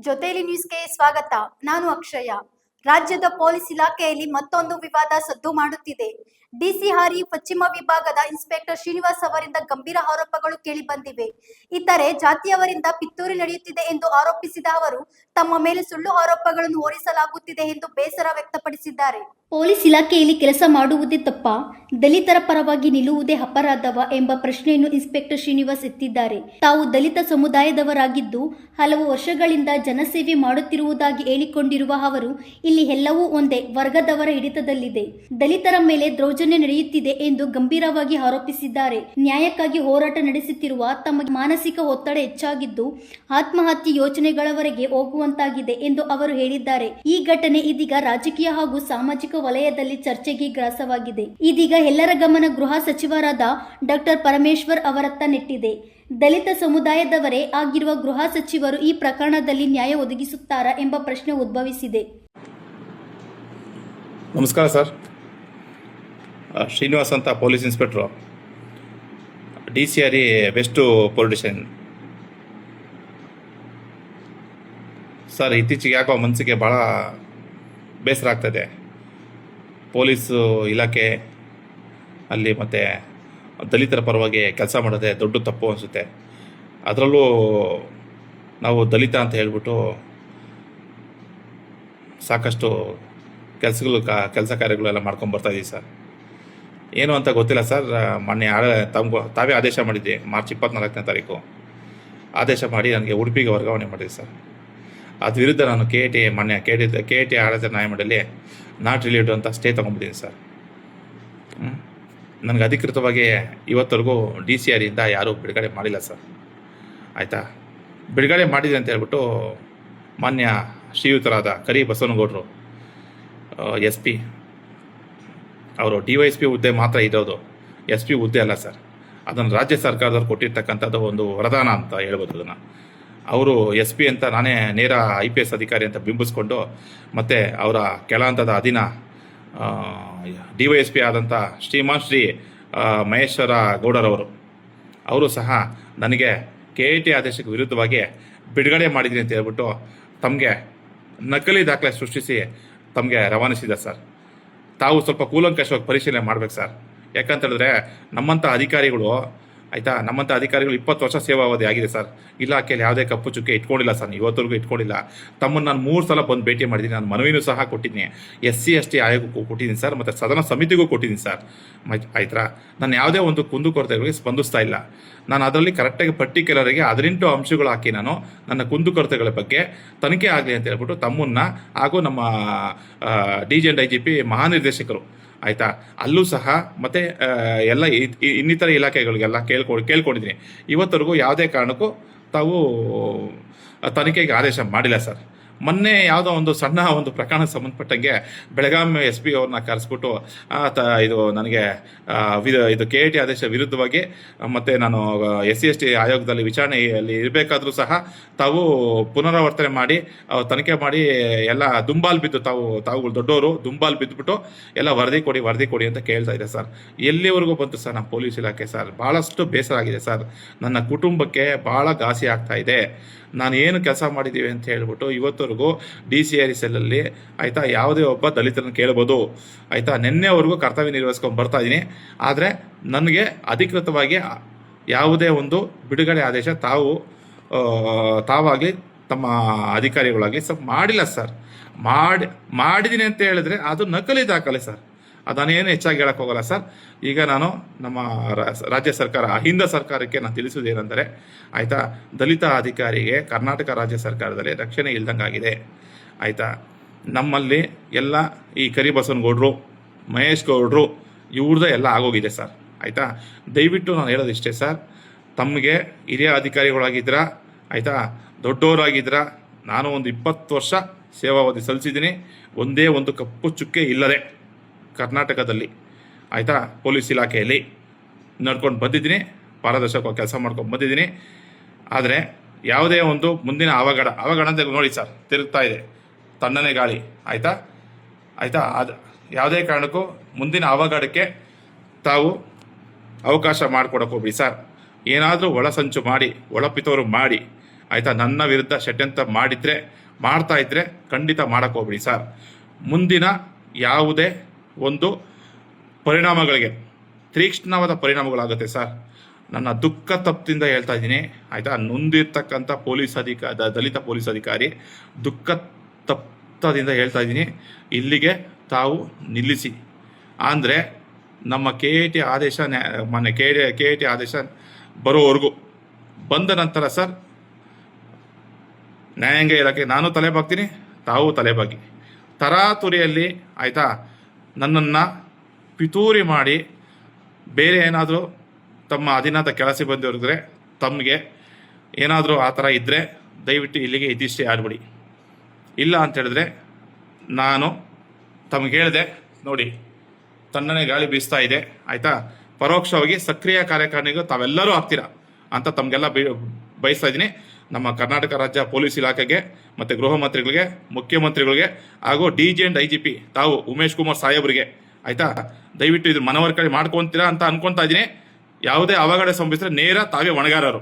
ಜೊತೆಲಿ ನ್ಯೂಸ್ಗೆ ಸ್ವಾಗತ. ನಾನು ಅಕ್ಷಯ. ರಾಜ್ಯದ ಪೊಲೀಸ್ ಇಲಾಖೆಯಲ್ಲಿ ಮತ್ತೊಂದು ವಿವಾದ ಸದ್ದು ಮಾಡುತ್ತಿದೆ. ಡಿಸಿ ಹಾರಿ ಪಶ್ಚಿಮ ವಿಭಾಗದ ಇನ್ಸ್ಪೆಕ್ಟರ್ ಶ್ರೀನಿವಾಸ್ ಅವರಿಂದ ಗಂಭೀರ ಆರೋಪಗಳು ಕೇಳಿ ಬಂದಿವೆ. ಇತರೆ ಜಾತಿಯವರಿಂದ ಪಿತೂರಿ ನಡೆಯುತ್ತಿದೆ ಎಂದು ಆರೋಪಿಸಿದ ಅವರು ತಮ್ಮ ಮೇಲೆ ಸುಳ್ಳು ಆರೋಪಗಳನ್ನು ಹೊರಿಸಲಾಗುತ್ತಿದೆ ಎಂದು ಬೇಸರ ವ್ಯಕ್ತಪಡಿಸಿದ್ದಾರೆ. ಪೊಲೀಸ್ ಇಲಾಖೆಯಲ್ಲಿ ಕೆಲಸ ಮಾಡುವುದೇ ತಪ್ಪ, ದಲಿತರ ಪರವಾಗಿ ನಿಲ್ಲುವುದೇ ಅಪರಾಧವ ಎಂಬ ಪ್ರಶ್ನೆಯನ್ನು ಇನ್ಸ್ಪೆಕ್ಟರ್ ಶ್ರೀನಿವಾಸ್ ಎತ್ತಿದ್ದಾರೆ. ತಾವು ದಲಿತ ಸಮುದಾಯದವರಾಗಿದ್ದು ಹಲವು ವರ್ಷಗಳಿಂದ ಜನಸೇವೆ ಮಾಡುತ್ತಿರುವುದಾಗಿ ಹೇಳಿಕೊಂಡಿರುವ ಅವರು ಇಲ್ಲಿ ಎಲ್ಲವೂ ಒಂದೇ ವರ್ಗದವರ ಹಿಡಿತದಲ್ಲಿದೆ, ದಲಿತರ ಮೇಲೆ ದೌರ್ಜನ್ಯ ನಡೆಯುತ್ತಿದೆ ಎಂದು ಗಂಭೀರವಾಗಿ ಆರೋಪಿಸಿದ್ದಾರೆ. ನ್ಯಾಯಕ್ಕಾಗಿ ಹೋರಾಟ ನಡೆಸುತ್ತಿರುವ ತಮಗೆ ಮಾನಸಿಕ ಒತ್ತಡ ಹೆಚ್ಚಾಗಿದ್ದು ಆತ್ಮಹತ್ಯೆ ಯೋಚನೆಗಳವರೆಗೆ ಹೋಗುವಂತಾಗಿದೆ ಎಂದು ಅವರು ಹೇಳಿದ್ದಾರೆ. ಈ ಘಟನೆ ಇದೀಗ ರಾಜಕೀಯ ಹಾಗೂ ಸಾಮಾಜಿಕ ವಲಯದಲ್ಲಿ ಚರ್ಚೆಗೆ ಗ್ರಾಸವಾಗಿದೆ. ಇದೀಗ ಎಲ್ಲರ ಗಮನ ಗೃಹ ಸಚಿವರಾದ ಡಾಕ್ಟರ್ ಪರಮೇಶ್ವರ್ ಅವರತ್ತ ನೆಟ್ಟಿದೆ. ದಲಿತ ಸಮುದಾಯದವರೇ ಆಗಿರುವ ಗೃಹ ಸಚಿವರು ಈ ಪ್ರಕರಣದಲ್ಲಿ ನ್ಯಾಯ ಒದಗಿಸುತ್ತಾರಾ ಎಂಬ ಪ್ರಶ್ನೆ ಉದ್ಭವಿಸಿದೆ. ನಮಸ್ಕಾರ ಸರ್. ಶ್ರೀನಿವಾಸ್ ಅಂತ police inspector, DCRE west police station. Sir, ಇತ್ತೀಚೆಗೆ ಯಾಕೋ ಮನಸ್ಸಿಗೆ ಭಾಳ ಬೇಸರ ಆಗ್ತಾಯಿದೆ. ಪೊಲೀಸು ಇಲಾಖೆ ಅಲ್ಲಿ ಮತ್ತು ದಲಿತರ ಪರವಾಗಿ ಕೆಲಸ ಮಾಡೋದೇ ದೊಡ್ಡ ತಪ್ಪು ಅನಿಸುತ್ತೆ. ಅದರಲ್ಲೂ ನಾವು ದಲಿತ ಅಂತ ಹೇಳ್ಬಿಟ್ಟು ಸಾಕಷ್ಟು ಕೆಲಸ ಕಾರ್ಯಗಳೆಲ್ಲ ಮಾಡ್ಕೊಂಬರ್ತಾಯಿದ್ದೀವಿ ಸರ್. ಏನು ಅಂತ ಗೊತ್ತಿಲ್ಲ ಸರ್. ಮೊನ್ನೆ ತಾವೇ ಆದೇಶ ಮಾಡಿದ್ದೆ, ಮಾರ್ಚ್ 24ನೇ ತಾರೀಕು ಆದೇಶ ಮಾಡಿ ನನಗೆ ಉಡುಪಿಗೆ ವರ್ಗಾವಣೆ ಮಾಡಿದೆ ಸರ್. ಅದ್ರ ವಿರುದ್ಧ ನಾನು ಮೊನ್ನೆ KT ಆಡಳಿತ ನ್ಯಾಯಮಂಡಳಿ ನಾಟ್ ರಿಲೇಟೆಡ್ ಅಂತ ಸ್ಟೇ ತೊಗೊಂಡಿದ್ದೀನಿ ಸರ್. ನನಗೆ ಅಧಿಕೃತವಾಗಿ ಇವತ್ತರೆಗೂ DCREಯಿಂದ ಯಾರೂ ಬಿಡುಗಡೆ ಮಾಡಿಲ್ಲ ಸರ್. ಆಯಿತಾ, ಬಿಡುಗಡೆ ಮಾಡಿದೆ ಅಂತ ಹೇಳ್ಬಿಟ್ಟು ಮಾನ್ಯ ಶ್ರೀಯುತರಾದ ಕರಿ ಬಸವನಗೌಡರು SP, ಅವರು DYSP ಹುದ್ದೆ ಮಾತ್ರ ಇರೋದು, SP ಹುದ್ದೆ ಅಲ್ಲ ಸರ್. ಅದನ್ನು ರಾಜ್ಯ ಸರ್ಕಾರದವ್ರು ಕೊಟ್ಟಿರ್ತಕ್ಕಂಥದ್ದು ಒಂದು ವರದಾನ ಅಂತ ಹೇಳ್ಬೋದು. ಅದನ್ನು ಅವರು SP ಅಂತ ನಾನೇ ನೇರ IPS ಅಧಿಕಾರಿ ಅಂತ ಬಿಂಬಿಸ್ಕೊಂಡು, ಮತ್ತು ಅವರ ಕೆಳ ಹಂತದ ಅಧೀನ DYSP ಆದಂಥ ಶ್ರೀ ಮಹೇಶ್ವರ ಗೌಡರವರು, ಅವರು ಸಹ ನನಗೆ KT ಆದೇಶಕ್ಕೆ ವಿರುದ್ಧವಾಗಿ ಬಿಡುಗಡೆ ಮಾಡಿದ್ದೀನಿ ಅಂತ ಹೇಳ್ಬಿಟ್ಟು ತಮಗೆ ನಕಲಿ ದಾಖಲೆ ಸೃಷ್ಟಿಸಿ ತಮಗೆ ರವಾನಿಸಿದ್ದಾರೆ ಸರ್. ತಾವು ಸ್ವಲ್ಪ ಕೂಲಂಕಷವಾಗಿ ಪರಿಶೀಲನೆ ಮಾಡಬೇಕು ಸರ್. ಯಾಕಂತ ಹೇಳಿದ್ರೆ ನಮ್ಮಂಥ ಅಧಿಕಾರಿಗಳು 20 ವರ್ಷ ಸೇವಾವಧಿ ಆಗಿದೆ ಸರ್. ಇಲಾಖೆಯಲ್ಲಿ ಯಾವುದೇ ಕಪ್ಪು ಚುಕ್ಕೆ ಇಟ್ಕೊಂಡಿಲ್ಲ ಸರ್, ಇವತ್ತರೆಗೂ ಇಟ್ಕೊಂಡಿಲ್ಲ. ತಮ್ಮನ್ನು ನಾನು 3 ಸಲ ಬಂದು ಭೇಟಿ ಮಾಡಿದ್ದೀನಿ. ನಾನು ಮನವಿನೂ ಸಹ ಕೊಟ್ಟಿದ್ದೀನಿ, SC/ST ಆಯೋಗಕ್ಕೂ ಕೊಟ್ಟಿದ್ದೀನಿ ಸರ್, ಮತ್ತು ಸದನ ಸಮಿತಿಗೂ ಕೊಟ್ಟಿದ್ದೀನಿ ಸರ್. ಆಯ್ತಾ, ನಾನು ಯಾವುದೇ ಒಂದು ಕುಂದುಕೊರತೆಗಳಿಗೆ ಸ್ಪಂದಿಸ್ತಾ ಇಲ್ಲ. ನಾನು ಅದರಲ್ಲಿ ಕರೆಕ್ಟಾಗಿ ಪರ್ಟಿಕ್ಯುಲರಿಗೆ 18 ಅಂಶಗಳು ಹಾಕಿ ನಾನು ನನ್ನ ಕುಂದುಕೊರತೆಗಳ ಬಗ್ಗೆ ತನಿಖೆ ಆಗಲಿ ಅಂತ ಹೇಳ್ಬಿಟ್ಟು ತಮ್ಮನ್ನು ಹಾಗೂ ನಮ್ಮ DG and IGP ಮಹಾನಿರ್ದೇಶಕರು, ಆಯಿತಾ, ಅಲ್ಲೂ ಸಹ ಮತ್ತು ಎಲ್ಲ ಇನ್ನಿತರ ಇಲಾಖೆಗಳಿಗೆಲ್ಲ ಕೇಳ್ಕೊಂಡಿದ್ದೀನಿ. ಇವತ್ತರೆಗೂ ಯಾವುದೇ ಕಾರಣಕ್ಕೂ ತಾವು ತನಿಖೆಗೆ ಆದೇಶ ಮಾಡಿಲ್ಲ ಸರ್. ಮೊನ್ನೆ ಯಾವುದೋ ಒಂದು ಸಣ್ಣ ಒಂದು ಪ್ರಕರಣಕ್ಕೆ ಸಂಬಂಧಪಟ್ಟಂಗೆ ಬೆಳಗಾಂ SP ಅವ್ರನ್ನ ಕರೆಸ್ಬಿಟ್ಟು ಇದು ನನಗೆ ಇದು KT ಆದೇಶ ವಿರುದ್ಧವಾಗಿ ಮತ್ತು ನಾನು SC/ST ಆಯೋಗದಲ್ಲಿ ವಿಚಾರಣೆಯಲ್ಲಿ ಇರಬೇಕಾದ್ರೂ ಸಹ ತಾವು ಪುನರಾವರ್ತನೆ ಮಾಡಿ ತನಿಖೆ ಮಾಡಿ ಎಲ್ಲ ದುಂಬಾಲು ಬಿದ್ದು ತಾವುಗಳು ದೊಡ್ಡವರು ದುಂಬಾಲು ಬಿದ್ದುಬಿಟ್ಟು ಎಲ್ಲ ವರದಿ ಕೊಡಿ ಅಂತ ಕೇಳ್ತಾ ಇದೆ ಸರ್. ಎಲ್ಲಿವರೆಗೂ ಬಂತು ಸರ್ ನಮ್ಮ ಪೊಲೀಸ್ ಇಲಾಖೆ ಸರ್? ಭಾಳಷ್ಟು ಬೇಸರ ಆಗಿದೆ ಸರ್. ನನ್ನ ಕುಟುಂಬಕ್ಕೆ ಭಾಳ ಘಾಸಿ ಆಗ್ತಾ ಇದೆ. ನಾನು ಏನು ಕೆಲಸ ಮಾಡಿದ್ದೀವಿ ಅಂತ ಹೇಳ್ಬಿಟ್ಟು ಇವತ್ತವರೆಗೂ DCRE ಸೆಲ್ಲಲ್ಲಿ, ಆಯಿತಾ, ಯಾವುದೇ ಒಬ್ಬ ದಲಿತರನ್ನು ಕೇಳ್ಬೋದು, ಆಯಿತಾ. ನಿನ್ನೆವರೆಗೂ ಕರ್ತವ್ಯ ನಿರ್ವಹಿಸ್ಕೊಂಡು ಬರ್ತಾ ಇದ್ದೀನಿ. ಆದರೆ ನನಗೆ ಅಧಿಕೃತವಾಗಿ ಯಾವುದೇ ಒಂದು ಬಿಡುಗಡೆ ಆದೇಶ ತಾವಾಗಲಿ ತಮ್ಮ ಅಧಿಕಾರಿಗಳಾಗಲಿ ಮಾಡಿಲ್ಲ ಸರ್. ಮಾಡಿದ್ದೀನಿ ಅಂತ ಹೇಳಿದ್ರೆ ಅದು ನಕಲಿ ದಾಖಲೆ ಸರ್. ಅದನ್ನೇನು ಹೆಚ್ಚಾಗಿ ಹೇಳಕ್ಕೆ ಹೋಗಲ್ಲ ಸರ್. ಈಗ ನಾನು ನಮ್ಮ ರಾಜ್ಯ ಸರ್ಕಾರ, ಹಿಂದ ಸರ್ಕಾರಕ್ಕೆ ನಾನು ತಿಳಿಸೋದೇನೆಂದರೆ, ಆಯಿತಾ, ದಲಿತ ಅಧಿಕಾರಿಗೆ ಕರ್ನಾಟಕ ರಾಜ್ಯ ಸರ್ಕಾರದಲ್ಲಿ ರಕ್ಷಣೆ ಇಲ್ದಂಗಾಗಿದೆ. ಆಯಿತಾ, ನಮ್ಮಲ್ಲಿ ಎಲ್ಲ ಈ ಕರಿ ಬಸವನಗೌಡರು, ಮಹೇಶ್ ಗೌಡರು ಇವ್ರದ್ದು ಎಲ್ಲ ಆಗೋಗಿದೆ ಸರ್. ಆಯಿತಾ, ದಯವಿಟ್ಟು ನಾನು ಹೇಳೋದಿಷ್ಟೇ ಸರ್, ತಮಗೆ ಹಿರಿಯ ಅಧಿಕಾರಿಗಳಾಗಿದ್ರ, ಆಯಿತಾ, ದೊಡ್ಡವರಾಗಿದ್ರ, ನಾನು ಒಂದು 20 ವರ್ಷ ಸೇವಾವಧಿ ಸಲ್ಲಿಸಿದ್ದೀನಿ. ಒಂದೇ ಒಂದು ಕಪ್ಪು ಚುಕ್ಕೆ ಇಲ್ಲದೆ ಕರ್ನಾಟಕದಲ್ಲಿ, ಆಯಿತಾ, ಪೊಲೀಸ್ ಇಲಾಖೆಯಲ್ಲಿ ನಡ್ಕೊಂಡು ಬಂದಿದ್ದೀನಿ, ಪಾರದರ್ಶಕವಾಗಿ ಕೆಲಸ ಮಾಡ್ಕೊಂಡು ಬಂದಿದ್ದೀನಿ. ಆದರೆ ಯಾವುದೇ ಒಂದು ಮುಂದಿನ ಅವಘಡ ಅಂತ ನೋಡಿ ಸರ್, ತಿರುಗ್ತಾ ಇದೆ ತಣ್ಣನೆ ಗಾಳಿ, ಆಯಿತಾ. ಅದು ಯಾವುದೇ ಕಾರಣಕ್ಕೂ ಮುಂದಿನ ಅವಘಡಕ್ಕೆ ತಾವು ಅವಕಾಶ ಮಾಡಿಕೊಡಕ್ಕೆ ಹೋಗ್ಬಿಡಿ ಸರ್. ಏನಾದರೂ ಒಳಸಂಚು ಮಾಡಿ, ಒಳಪಿತೋರು ಮಾಡಿ, ಆಯಿತಾ. ನನ್ನ ವಿರುದ್ಧ ಷಡ್ಯಂತ್ರ ಮಾಡ್ತಾ ಇದ್ದರೆ ಖಂಡಿತ ಮಾಡೋಕ್ಕೆ ಹೋಗ್ಬಿಡಿ ಸರ್. ಮುಂದಿನ ಯಾವುದೇ ಒಂದು ಪರಿಣಾಮಗಳಿಗೆ ತೀಕ್ಷ್ಣವಾದ ಪರಿಣಾಮಗಳಾಗುತ್ತೆ ಸರ್. ನನ್ನ ದುಃಖ ತಪ್ಪದಿಂದ ಹೇಳ್ತಾ ಇದ್ದೀನಿ ಆಯಿತಾ. ನೊಂದಿರ್ತಕ್ಕಂಥ ದಲಿತ ಪೊಲೀಸ್ ಅಧಿಕಾರಿ ದುಃಖ ತಪ್ಪದಿಂದ ಹೇಳ್ತಾ ಇದ್ದೀನಿ, ಇಲ್ಲಿಗೆ ತಾವು ನಿಲ್ಲಿಸಿ. ಅಂದರೆ ನಮ್ಮ KAT ಆದೇಶ ಮೊನ್ನೆ KAT ಆದೇಶ ಬರೋವರೆಗೂ ಬಂದ ನಂತರ ಸರ್ ನ್ಯಾಯಾಂಗ ಇಲಾಖೆ ನಾನು ತಲೆಬಾಗ್ತೀನಿ, ತಾವು ತಲೆಬಾಗಿ. ತರಾತುರಿಯಲ್ಲಿ ಆಯಿತಾ ನನ್ನನ್ನು ಪಿತೂರಿ ಮಾಡಿ ಬೇರೆ ಏನಾದರೂ ತಮ್ಮ ಅಧೀನದ ಕೆಲಸ ಬಂದಿರಿದ್ರೆ ತಮಗೆ ಏನಾದರೂ ಆ ಥರ ಇದ್ದರೆ ದಯವಿಟ್ಟು ಇಲ್ಲಿಗೆ ಇದಿಷ್ಟೇ ಆಡ್ಬಿಡಿ. ಇಲ್ಲ ಅಂತ ಹೇಳಿದ್ರೆ ನಾನು ತಮಗೆ ಹೇಳಿದೆ ನೋಡಿ, ತಣ್ಣನೆ ಗಾಳಿ ಬೀಸ್ತಾ ಇದೆ ಆಯಿತಾ. ಪರೋಕ್ಷವಾಗಿ ಸಕ್ರಿಯ ಕಾರ್ಯಕಾರಿಣಿಗೂ ತಾವೆಲ್ಲರೂ ಆಗ್ತೀರಾ ಅಂತ ತಮಗೆಲ್ಲ ಬಯಸ್ತಾ ಇದ್ದೀನಿ. ನಮ್ಮ ಕರ್ನಾಟಕ ರಾಜ್ಯ ಪೊಲೀಸ್ ಇಲಾಖೆಗೆ ಮತ್ತು ಗೃಹ ಮಂತ್ರಿಗಳಿಗೆ, ಮುಖ್ಯಮಂತ್ರಿಗಳಿಗೆ ಹಾಗೂ DG and IGP ತಾವು ಉಮೇಶ್ ಕುಮಾರ್ ಸಾಹೇಬರಿಗೆ ಆಯಿತಾ, ದಯವಿಟ್ಟು ಇದು ಮನವರಿಕೆ ಮಾಡ್ಕೊತೀರಾ ಅಂತ ಅನ್ಕೊತಾ ಇದ್ದೀನಿ. ಯಾವುದೇ ಅವಘಡ ಸಂಭವಿಸಿದ್ರೆ ನೇರ ತಾವೇ ಹೊಣೆಗಾರರು.